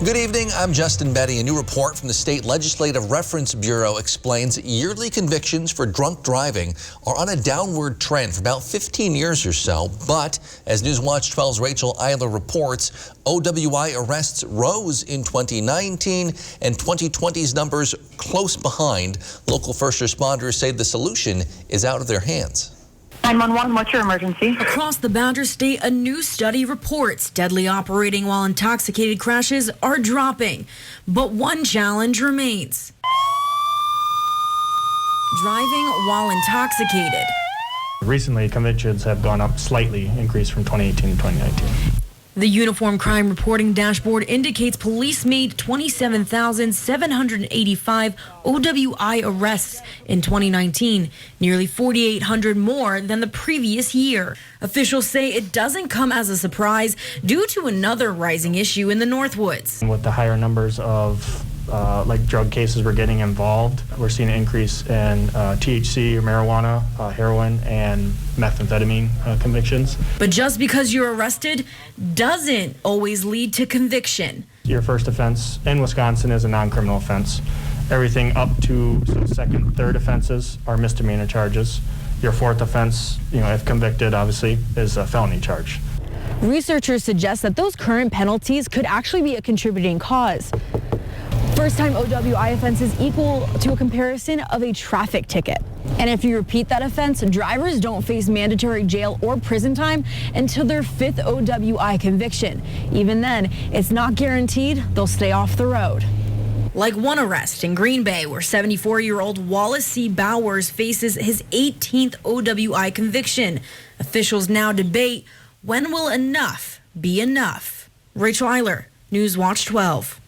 Good evening, I'm Justin Betty. A new report from the State Legislative Reference Bureau explains yearly convictions for drunk driving are on a downward trend for about 15 years or so. But as Newswatch 12's Rachel Eiler reports, OWI arrests rose in 2019 and 2020's numbers close behind. Local first responders say the solution is out of their hands. 911, what's your emergency? Across the Badger State, a new study reports deadly operating while intoxicated crashes are dropping. But one challenge remains: driving while intoxicated. Recently, convictions have gone up slightly, increased from 2018 to 2019. The Uniform Crime Reporting Dashboard indicates police made 27,785 OWI arrests in 2019, nearly 4,800 more than the previous year. Officials say it doesn't come as a surprise due to another rising issue in the Northwoods. With the higher numbers of drug cases we're getting involved, we're seeing an increase in THC, or marijuana, heroin, and methamphetamine convictions. But just because you're arrested doesn't always lead to conviction. Your first offense in Wisconsin is a non-criminal offense. Everything up to second, third offenses are misdemeanor charges. Your fourth offense, if convicted, obviously, is a felony charge. Researchers suggest that those current penalties could actually be a contributing cause. First-time OWI offenses equal to a comparison of a traffic ticket. And if you repeat that offense, drivers don't face mandatory jail or prison time until their fifth OWI conviction. Even then, it's not guaranteed they'll stay off the road. Like one arrest in Green Bay, where 74-year-old Wallace C. Bowers faces his 18th OWI conviction. Officials now debate, when will enough be enough? Rachel Eiler, Newswatch 12.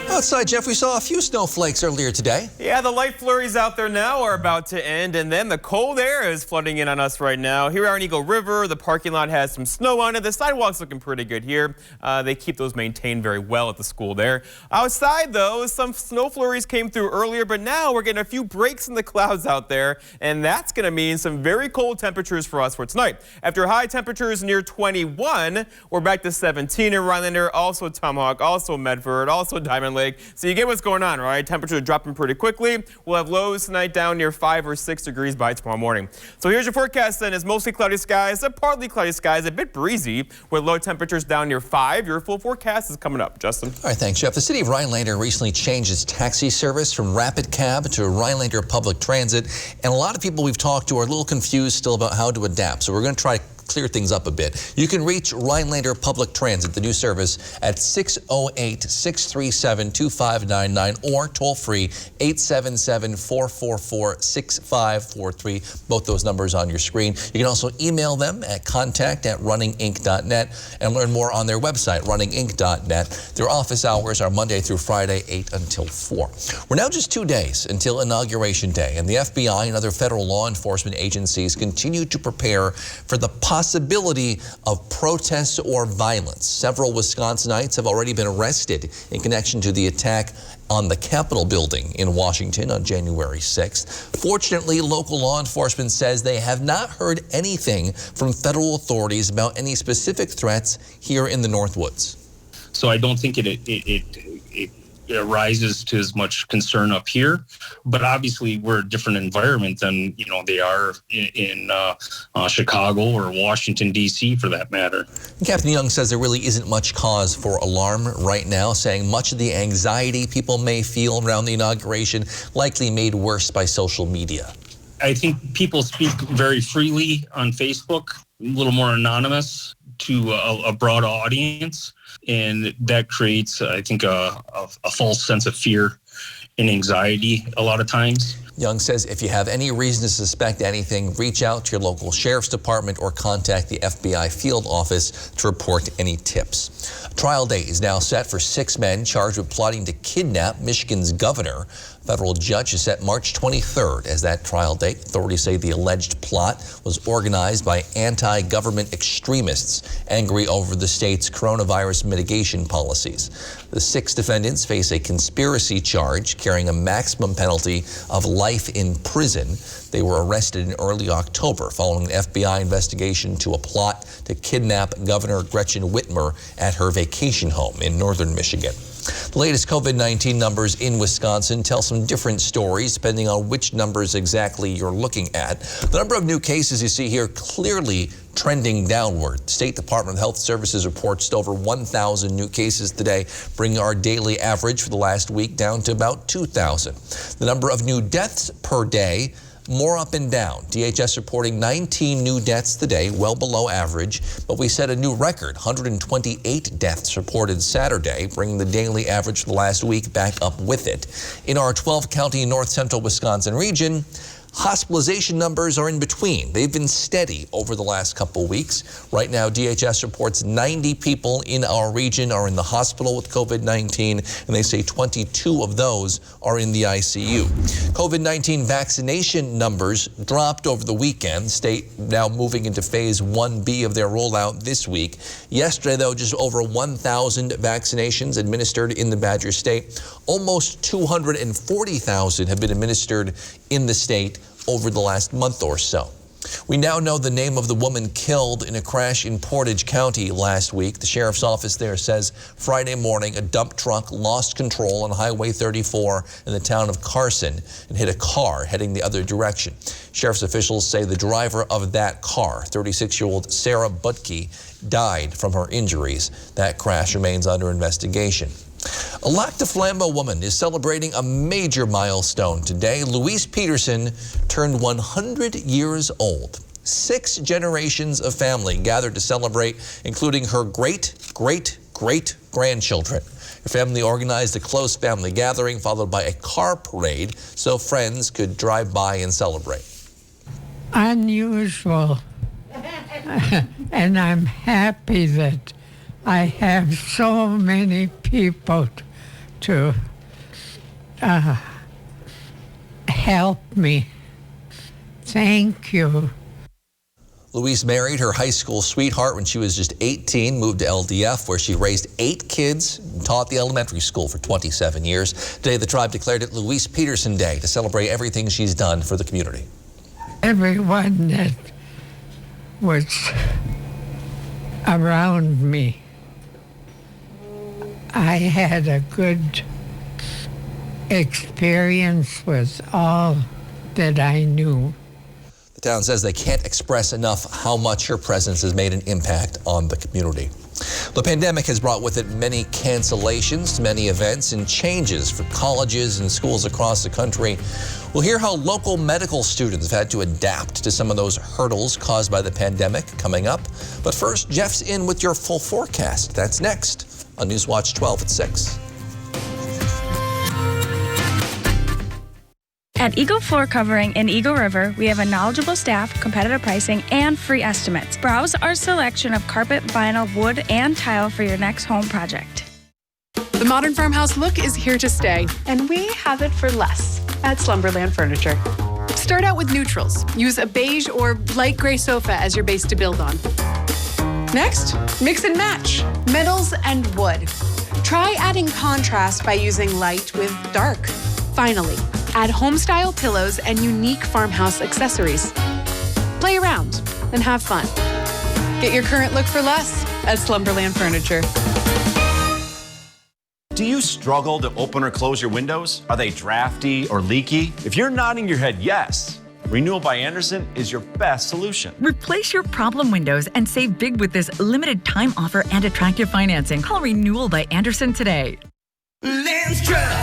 Outside, Jeff, we saw a few snowflakes earlier today. Yeah, the light flurries out there now are about to end, and then the cold air is flooding in on us right now. Here we are in Eagle River. The parking lot has some snow on it. The sidewalk's looking pretty good here. They keep those maintained very well at the school there. Outside, though, some snow flurries came through earlier, but now we're getting a few breaks in the clouds out there, and that's going to mean some very cold temperatures for us for tonight. After high temperatures near 21, we're back to 17 in Rhinelander, also Tomahawk, also Medford, also Diamond Lake. So you get what's going on, right? Temperatures are dropping pretty quickly. We'll have lows tonight down near 5 or 6 degrees by tomorrow morning. So here's your forecast then. It's mostly cloudy skies, partly cloudy skies, a bit breezy with low temperatures down near 5. Your full forecast is coming up. Justin. All right, thanks, Jeff. The city of Rhinelander recently changed its taxi service from Rapid Cab to Rhinelander Public Transit. And a lot of people we've talked to are a little confused still about how to adapt. So we're going to try to clear things up a bit. You can reach Rhinelander Public Transit, the new service, at 608-637-2599 or toll-free 877-444-6543. Both those numbers on your screen. You can also email them at contact@runninginc.net and learn more on their website, runninginc.net. Their office hours are Monday through Friday, 8 until 4. We're now just 2 days until Inauguration Day, and the FBI and other federal law enforcement agencies continue to prepare for the possibility of protests or violence. Several Wisconsinites have already been arrested in connection to the attack on the Capitol building in Washington on January 6th. Fortunately, local law enforcement says they have not heard anything from federal authorities about any specific threats here in the Northwoods. So I don't think it rises to as much concern up here, but obviously we're a different environment than they are in Chicago or Washington, D.C. for that matter. Captain Young says there really isn't much cause for alarm right now, saying much of the anxiety people may feel around the inauguration likely made worse by social media. I think people speak very freely on Facebook, a little more anonymous to a broad audience. And that creates, I think, a false sense of fear and anxiety a lot of times. Young says if you have any reason to suspect anything, reach out to your local sheriff's department or contact the FBI field office to report any tips. A trial date is now set for 6 men charged with plotting to kidnap Michigan's governor. Federal judge has set March 23rd as that trial date. Authorities say the alleged plot was organized by anti-government extremists angry over the state's coronavirus mitigation policies. The 6 defendants face a conspiracy charge carrying a maximum penalty of life in prison. They were arrested in early October following an FBI investigation to a plot to kidnap Governor Gretchen Whitmer at her vacation home in northern Michigan. The latest COVID-19 numbers in Wisconsin tell some different stories depending on which numbers exactly you're looking at. The number of new cases you see here clearly trending downward. The State Department of Health Services reports over 1,000 new cases today, bringing our daily average for the last week down to about 2,000. The number of new deaths per day, more up and down. DHS reporting 19 new deaths today, well below average, but we set a new record, 128 deaths reported Saturday, bringing the daily average for the last week back up with it. In our 12-county north central Wisconsin region, hospitalization numbers are in between. They've been steady over the last couple weeks. Right now, DHS reports 90 people in our region are in the hospital with COVID-19, and they say 22 of those are in the ICU. COVID-19 vaccination numbers dropped over the weekend. The state now moving into phase 1B of their rollout this week. Yesterday, though, just over 1,000 vaccinations administered in the Badger State. Almost 240,000 have been administered in the state over the last month or so. We now know the name of the woman killed in a crash in Portage County last week. The sheriff's office there says Friday morning a dump truck lost control on Highway 34 in the town of Carson and hit a car heading the other direction. Sheriff's officials say the driver of that car, 36-year-old Sarah Butke, died from her injuries. That crash remains under investigation. A Lac de Flambeau woman is celebrating a major milestone today. Louise Peterson turned 100 years old. 6 generations of family gathered to celebrate, including her great-great-great-grandchildren. Her family organized a close family gathering followed by a car parade so friends could drive by and celebrate. Unusual, and I'm happy that I have so many people to help me. Thank you. Louise married her high school sweetheart when she was just 18, moved to LDF, where she raised 8 kids and taught the elementary school for 27 years. Today, the tribe declared it Louise Peterson Day to celebrate everything she's done for the community. Everyone that was around me, I had a good experience with all that I knew. The town says they can't express enough how much her presence has made an impact on the community. The pandemic has brought with it many cancellations to many events and changes for colleges and schools across the country. We'll hear how local medical students have had to adapt to some of those hurdles caused by the pandemic coming up. But first, Jeff's in with your full forecast. That's next on Newswatch 12 at 6. At Eagle Floor Covering in Eagle River, we have a knowledgeable staff, competitive pricing, and free estimates. Browse our selection of carpet, vinyl, wood, and tile for your next home project. The modern farmhouse look is here to stay, and we have it for less at Slumberland Furniture. Start out with neutrals. Use a beige or light gray sofa as your base to build on. Next, mix and match metals and wood. Try adding contrast by using light with dark. Finally, add home-style pillows and unique farmhouse accessories. Play around and have fun. Get your current look for less at Slumberland Furniture. Do you struggle to open or close your windows? Are they drafty or leaky? If you're nodding your head yes, Renewal by Andersen is your best solution. Replace your problem windows and save big with this limited time offer and attractive financing. Call Renewal by Andersen today. Lance Truck.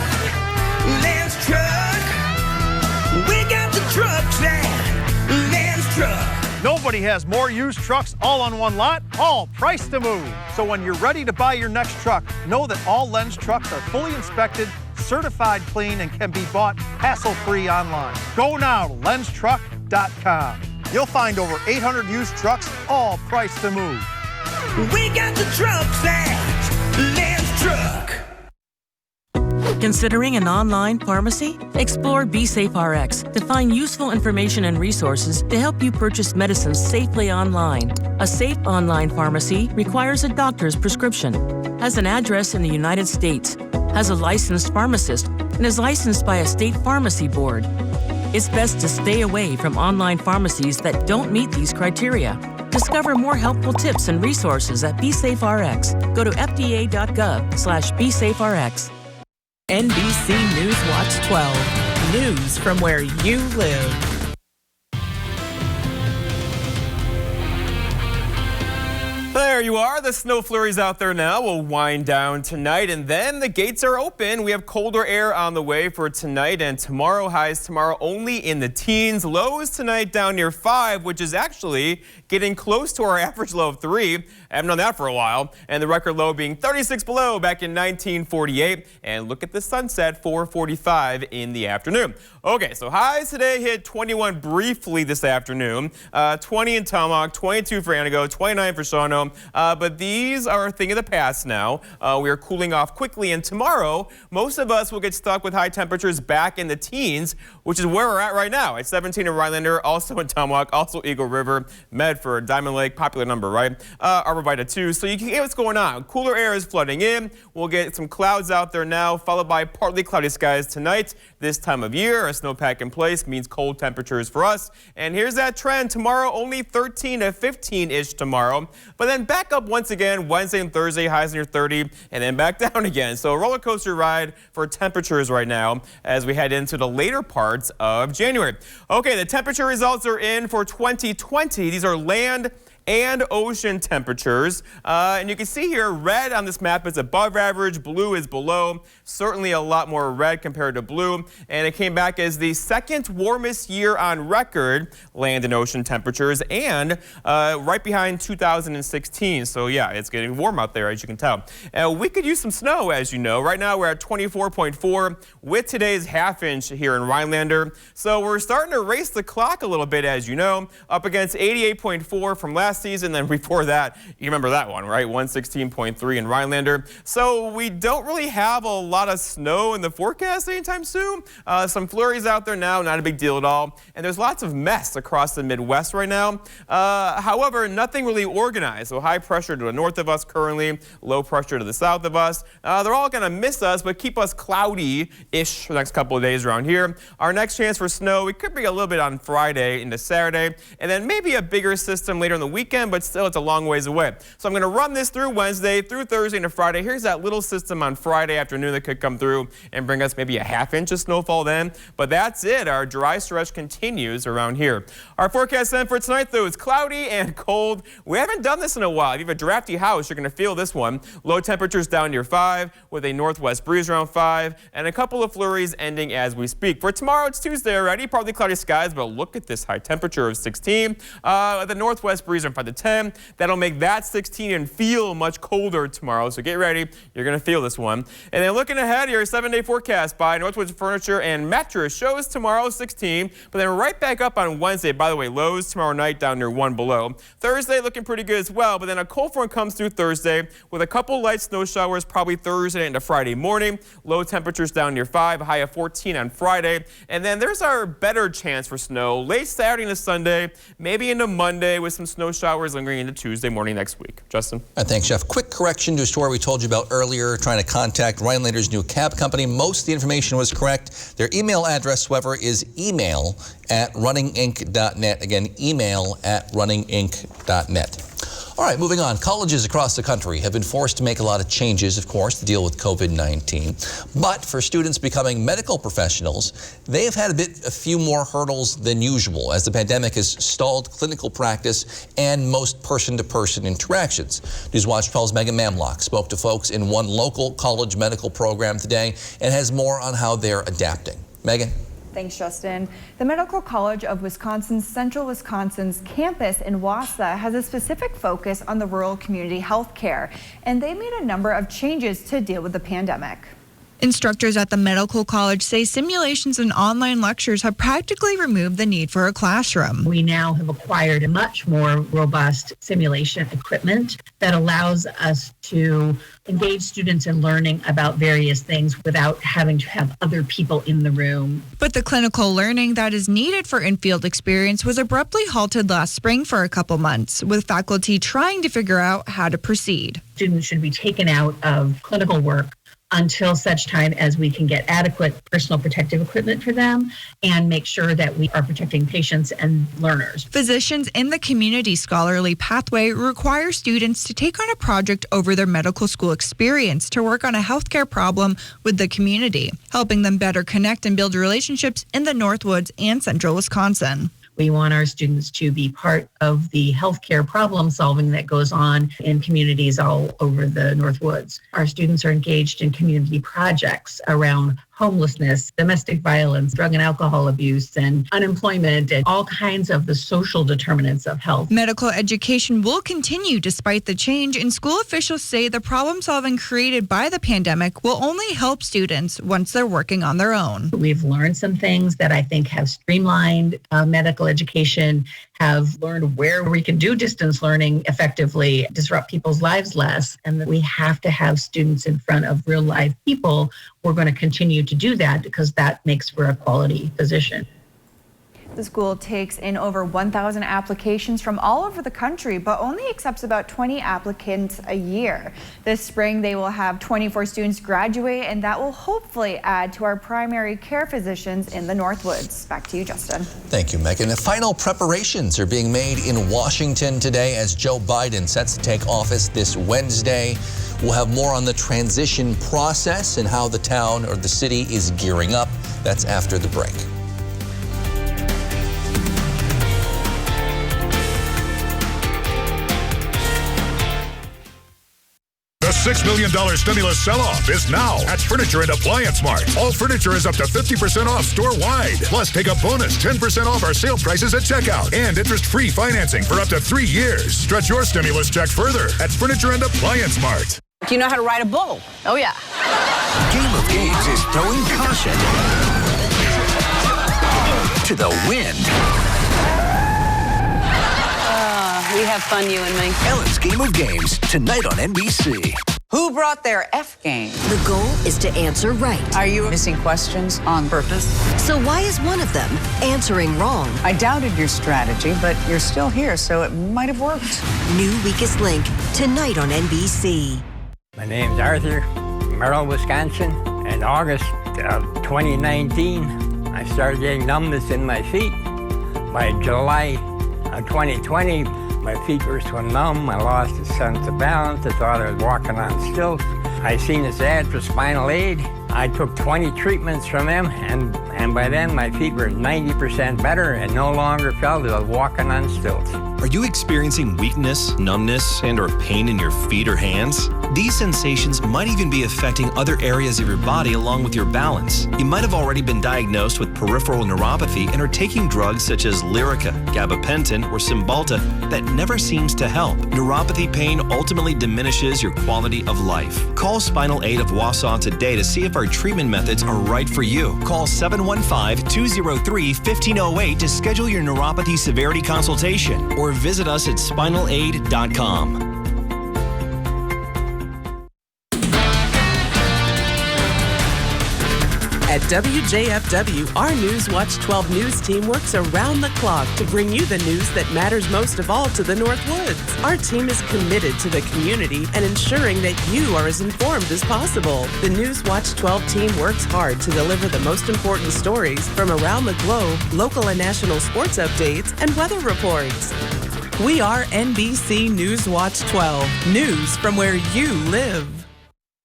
We got the trucks at Lance Truck. Nobody has more used trucks all on one lot, all priced to move. So when you're ready to buy your next truck, know that all Lens trucks are fully inspected, certified clean, and can be bought hassle-free online. Go now to lenstruck.com. You'll find over 800 used trucks, all priced to move. We got the trucks at Lance Truck. Considering an online pharmacy? Explore BeSafeRx to find useful information and resources to help you purchase medicines safely online. A safe online pharmacy requires a doctor's prescription, has an address in the United States, has a licensed pharmacist, and is licensed by a state pharmacy board. It's best to stay away from online pharmacies that don't meet these criteria. Discover more helpful tips and resources at BeSafeRx. Go to fda.gov/BeSafeRx. NBC News Watch 12. News from where you live. There you are. The snow flurries out there now will wind down tonight, and then the gates are open. We have colder air on the way for tonight and tomorrow. Highs tomorrow only in the teens. Lows tonight down near 5, which is actually getting close to our average low of 3. I haven't done that for a while. And the record low being 36 below back in 1948. And look at the sunset, 4:45 in the afternoon. Okay, so highs today hit 21 briefly this afternoon. 20 in Tomahawk, 22 for Antigo, 29 for Shawano. But these are a thing of the past now. We are cooling off quickly, and tomorrow, most of us will get stuck with high temperatures back in the teens, which is where we're at right now. It's 17 in Rhinelander, also in Tomahawk, also Eagle River, Medford, Diamond Lake, popular number, right? Arborvitae too. So you can get what's going on. Cooler air is flooding in. We'll get some clouds out there now, followed by partly cloudy skies tonight. This time of year, a snowpack in place means cold temperatures for us. And here's that trend. Tomorrow, only 13 to 15-ish tomorrow. But then back up once again Wednesday and Thursday, highs near 30, and then back down again. So a roller coaster ride for temperatures right now as we head into the later parts of January. Okay, the temperature results are in for 2020. These are land and ocean temperatures. And you can see here, red on this map is above average, blue is below. Certainly a lot more red compared to blue. And it came back as the second warmest year on record, land and ocean temperatures, and right behind 2016. So yeah, it's getting warm out there, as you can tell. We could use some snow, as you know. Right now we're at 24.4 with today's half-inch here in Rhinelander. So we're starting to race the clock a little bit, as you know, up against 88.4 from last season. Then before that, you remember that one, right? 116.3 in Rhinelander. So we don't really have a lot of snow in the forecast anytime soon. Some flurries out there now, not a big deal at all. And there's lots of mess across the Midwest right now. However, nothing really organized. So high pressure to the north of us currently, low pressure to the south of us. They're all going to miss us, but keep us cloudy-ish for the next couple of days around here. Our next chance for snow, it could be a little bit on Friday into Saturday, and then maybe a bigger system later in the weekend, but still it's a long ways away. So I'm going to run this through Wednesday, through Thursday into Friday. Here's that little system on Friday afternoon that could come through and bring us maybe a half-inch of snowfall then. But that's it. Our dry stretch continues around here. Our forecast then for tonight, though, is cloudy and cold. We haven't done this in a while. If you have a drafty house, you're going to feel this one. Low temperatures down near 5 with a northwest breeze around 5 and a couple of flurries ending as we speak. For tomorrow, it's Tuesday already. Partly cloudy skies, but look at this high temperature of 16. The northwest breeze around 5 to 10. That'll make that 16 and feel much colder tomorrow. So get ready. You're going to feel this one. And then looking ahead, your 7-day forecast by Northwoods Furniture and Mattress shows tomorrow 16, but then right back up on Wednesday. By the way, lows tomorrow night down near 1 below. Thursday looking pretty good as well, but then a cold front comes through Thursday with a couple light snow showers probably Thursday into Friday morning. Low temperatures down near 5, high of 14 on Friday. And then there's our better chance for snow late Saturday into Sunday, maybe into Monday with some snow showers lingering into Tuesday morning next week. Justin? Thanks, Jeff. Quick correction to a story we told you about earlier, trying to contact Rhinelander's new cab company. Most of the information was correct. Their email address, however, is email@runninginc.net. Again, email@runninginc.net. All right, moving on. Colleges across the country have been forced to make a lot of changes, of course, to deal with COVID-19. But for students becoming medical professionals, they have had a few more hurdles than usual as the pandemic has stalled clinical practice and most person-to-person interactions. Newswatch 12's Megan Mamlock spoke to folks in one local college medical program today and has more on how they're adapting. Megan? Thanks, Justin. The Medical College of Wisconsin's Central Wisconsin's campus in Wausau has a specific focus on the rural community health care, and they made a number of changes to deal with the pandemic. Instructors at the medical college say simulations and online lectures have practically removed the need for a classroom. We now have acquired a much more robust simulation equipment that allows us to engage students in learning about various things without having to have other people in the room. But the clinical learning that is needed for in-field experience was abruptly halted last spring for a couple months, with faculty trying to figure out how to proceed. Students should be taken out of clinical work until such time as we can get adequate personal protective equipment for them and make sure that we are protecting patients and learners. Physicians in the community scholarly pathway require students to take on a project over their medical school experience to work on a healthcare problem with the community, helping them better connect and build relationships in the Northwoods and Central Wisconsin. We want our students to be part of the healthcare problem solving that goes on in communities all over the Northwoods. Our students are engaged in community projects around homelessness, domestic violence, drug and alcohol abuse, and unemployment, and all kinds of the social determinants of health. Medical education will continue despite the change, and school officials say the problem solving created by the pandemic will only help students once they're working on their own. We've learned some things that I think have streamlined medical education, have learned where we can do distance learning effectively, disrupt people's lives less, and that we have to have students in front of real life people. We're going to continue to do that because that makes for a quality position. The school takes in over 1,000 applications from all over the country, but only accepts about 20 applicants a year. This spring, they will have 24 students graduate, and that will hopefully add to our primary care physicians in the Northwoods. Back to you, Justin. Thank you, Megan. The final preparations are being made in Washington today as Joe Biden sets to take office this Wednesday. We'll have more on the transition process and how the town or the city is gearing up. That's after the break. The $6 million stimulus sell-off is now at Furniture and Appliance Mart. All furniture is up to 50% off store-wide. Plus, take a bonus 10% off our sale prices at checkout and interest-free financing for up to 3 years. Stretch your stimulus check further at Furniture and Appliance Mart. Do you know how to ride a bull? Oh, yeah. Game of Games is throwing caution to the wind. We have fun, you and me. Ellen's Game of Games, tonight on NBC. Who brought their F game? The goal is to answer right. Are you missing questions on purpose? So why is one of them answering wrong? I doubted your strategy, but you're still here, so it might have worked. New Weakest Link, tonight on NBC. My name's Arthur, Merrill, Wisconsin. In August of 2019, I started getting numbness in my feet. By July of 2020, my feet were so numb, I lost a sense of balance. I thought I was walking on stilts. I seen this ad for spinal aid. I took 20 treatments from them, and by then my feet were 90% better and no longer felt as I was walking on stilts. Are you experiencing weakness, numbness, and or pain in your feet or hands? These sensations might even be affecting other areas of your body along with your balance. You might have already been diagnosed with peripheral neuropathy and are taking drugs such as Lyrica, gabapentin, or Cymbalta that never seems to help. Neuropathy pain ultimately diminishes your quality of life. Call Spinal Aid of Wausau today to see if our treatment methods are right for you. Call 715-203-1508 to schedule your neuropathy severity consultation or visit us at spinalaid.com. At WJFW, our Newswatch 12 news team works around the clock to bring you the news that matters most of all to the Northwoods. Our team is committed to the community and ensuring that you are as informed as possible. The Newswatch 12 team works hard to deliver the most important stories from around the globe, local and national sports updates, and weather reports. We are NBC Newswatch 12, news from where you live.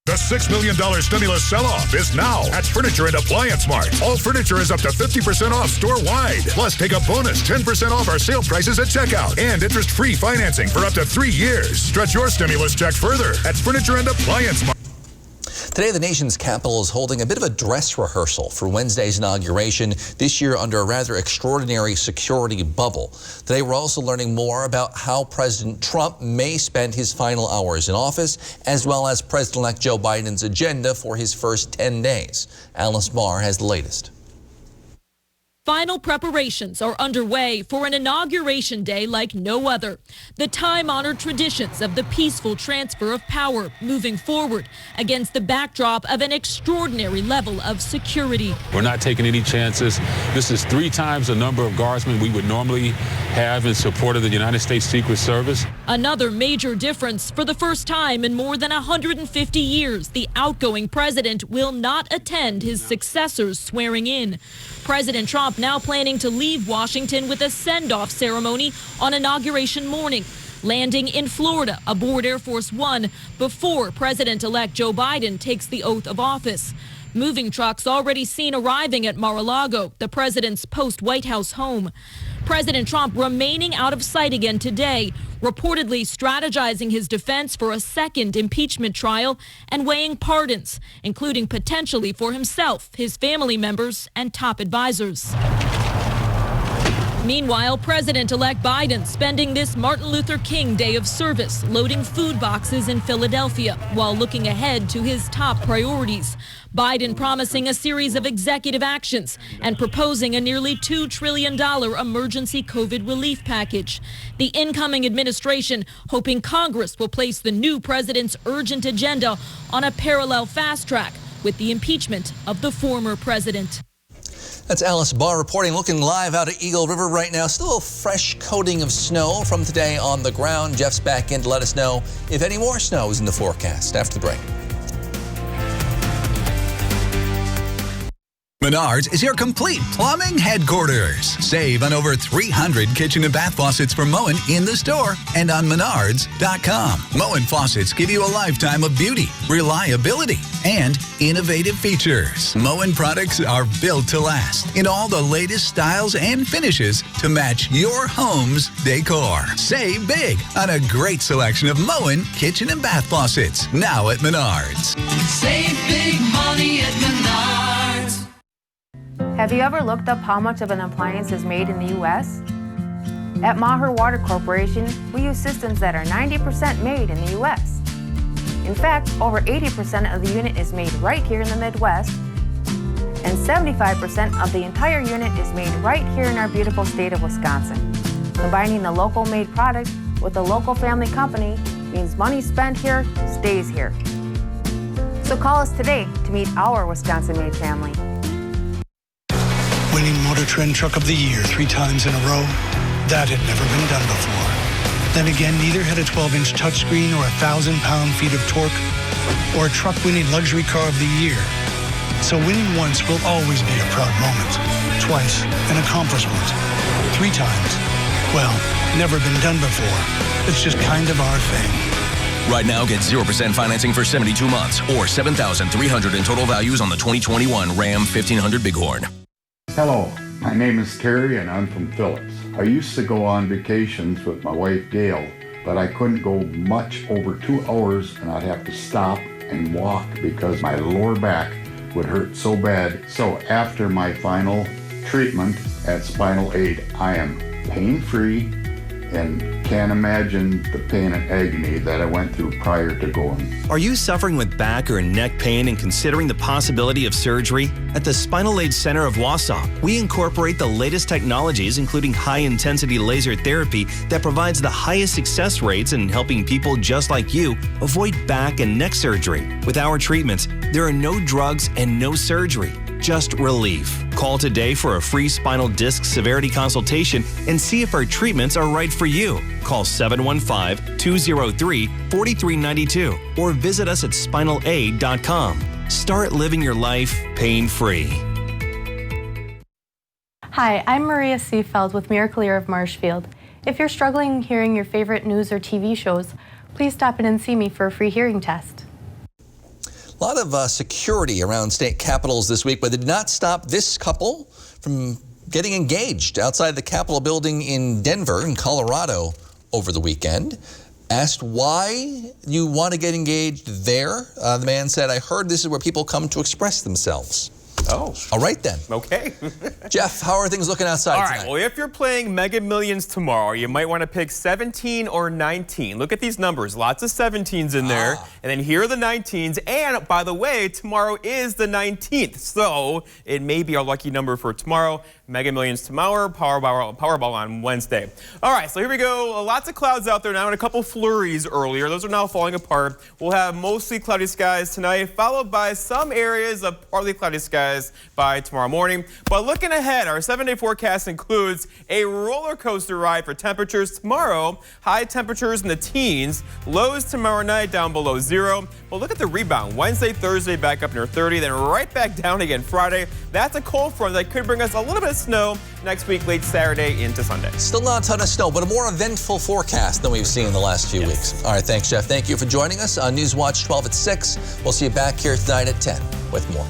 The $6 million stimulus sell-off is now at Furniture and Appliance Mart. All furniture is up to 50% off store-wide. Plus, take a bonus 10% off our sale prices at checkout and interest-free financing for up to 3 years. Stretch your stimulus check further at Furniture and Appliance Mart. Today, the nation's capital is holding a bit of a dress rehearsal for Wednesday's inauguration, this year under a rather extraordinary security bubble. Today, we're also learning more about how President Trump may spend his final hours in office, as well as President-elect Joe Biden's agenda for his first 10 days. Alice Barr has the latest. Final preparations are underway for an inauguration day like no other. The time-honored traditions of the peaceful transfer of power moving forward against the backdrop of an extraordinary level of security. We're not taking any chances. This is 3 times the number of guardsmen we would normally have in support of the United States Secret Service. Another major difference. For the first time in more than 150 years, the outgoing president will not attend his successor's swearing in. President Trump now planning to leave Washington with a send-off ceremony on inauguration morning, landing in Florida aboard Air Force One before President-elect Joe Biden takes the oath of office. Moving trucks already seen arriving at Mar-a-Lago, the president's post-White House home. President Trump remaining out of sight again today, reportedly strategizing his defense for a second impeachment trial and weighing pardons, including potentially for himself, his family members, and top advisors. Meanwhile, President-elect Biden spending this Martin Luther King Day of service loading food boxes in Philadelphia while looking ahead to his top priorities. Biden promising a series of executive actions and proposing a nearly $2 trillion emergency COVID relief package. The incoming administration hoping Congress will place the new president's urgent agenda on a parallel fast track with the impeachment of the former president. That's Alice Barr reporting, looking live out at Eagle River right now. Still a fresh coating of snow from today on the ground. Jeff's back in to let us know if any more snow is in the forecast after the break. Menards is your complete plumbing headquarters. Save on over 300 kitchen and bath faucets for Moen in the store and on Menards.com. Moen faucets give you a lifetime of beauty, reliability, and innovative features. Moen products are built to last in all the latest styles and finishes to match your home's decor. Save big on a great selection of Moen kitchen and bath faucets now at Menards. Save big money at Menards. Have you ever looked up how much of an appliance is made in the U.S.? At Maher Water Corporation, we use systems that are 90% made in the U.S. In fact, over 80% of the unit is made right here in the Midwest, and 75% of the entire unit is made right here in our beautiful state of Wisconsin. Combining the local made product with a local family company means money spent here stays here. So call us today to meet our Wisconsin-made family. Winning Motor Trend Truck of the Year 3 times in a row, that had never been done before. Then again, neither had a 12-inch touchscreen or 1,000 pound-feet of torque, or a truck-winning luxury car of the year. So winning once will always be a proud moment. Twice, an accomplishment. 3 times, well, never been done before. It's just kind of our thing. Right now, get 0% financing for 72 months or $7,300 in total values on the 2021 Ram 1500 Bighorn. Hello, my name is Terry and I'm from Phillips. I used to go on vacations with my wife Gail, but I couldn't go much over 2 hours and I'd have to stop and walk because my lower back would hurt so bad. So after my final treatment at Spinal Aid, I am pain-free and can't imagine the pain and agony that I went through prior to going. Are you suffering with back or neck pain and considering the possibility of surgery? At the Spinal Aid Center of Wausau, we incorporate the latest technologies, including high-intensity laser therapy that provides the highest success rates in helping people just like you avoid back and neck surgery. With our treatments, there are no drugs and no surgery, just relief. Call today for a free spinal disc severity consultation and see if our treatments are right for you. Call 715-203-4392 or visit us at spinalaid.com. Start living your life pain-free. Hi, I'm Maria Seefeld with Miracle-Ear of Marshfield. If you're struggling hearing your favorite news or TV shows, please stop in and see me for a free hearing test. A lot of security around state capitals this week, but it did not stop this couple from getting engaged outside the Capitol building in Denver, in Colorado, over the weekend. Asked why you want to get engaged there, the man said, "I heard this is where people come to express themselves." Oh. All right then. Okay. Jeff, how are things looking outside All tonight? right, well, if you're playing Mega Millions tomorrow, you might want to pick 17 or 19. Look at these numbers. Lots of 17s in there. And then here are the 19s. And by the way, tomorrow is the 19th. So it may be our lucky number for tomorrow. Mega Millions tomorrow, Powerball on Wednesday. All right, so here we go. Lots of clouds out there now and a couple flurries earlier. Those are now falling apart. We'll have mostly cloudy skies tonight, followed by some areas of partly cloudy skies by tomorrow morning. But looking ahead, our 7-day forecast includes a roller coaster ride for temperatures tomorrow. High temperatures in the teens. Lows tomorrow night down below 0. But look at the rebound. Wednesday, Thursday back up near 30, then right back down again Friday. That's a cold front that could bring us a little bit of snow next week, late Saturday into Sunday. Still not a ton of snow, but a more eventful forecast than we've seen in the last few weeks. All right, thanks, Jeff. Thank you for joining us on Newswatch 12 at 6. We'll see you back here tonight at 10 with more.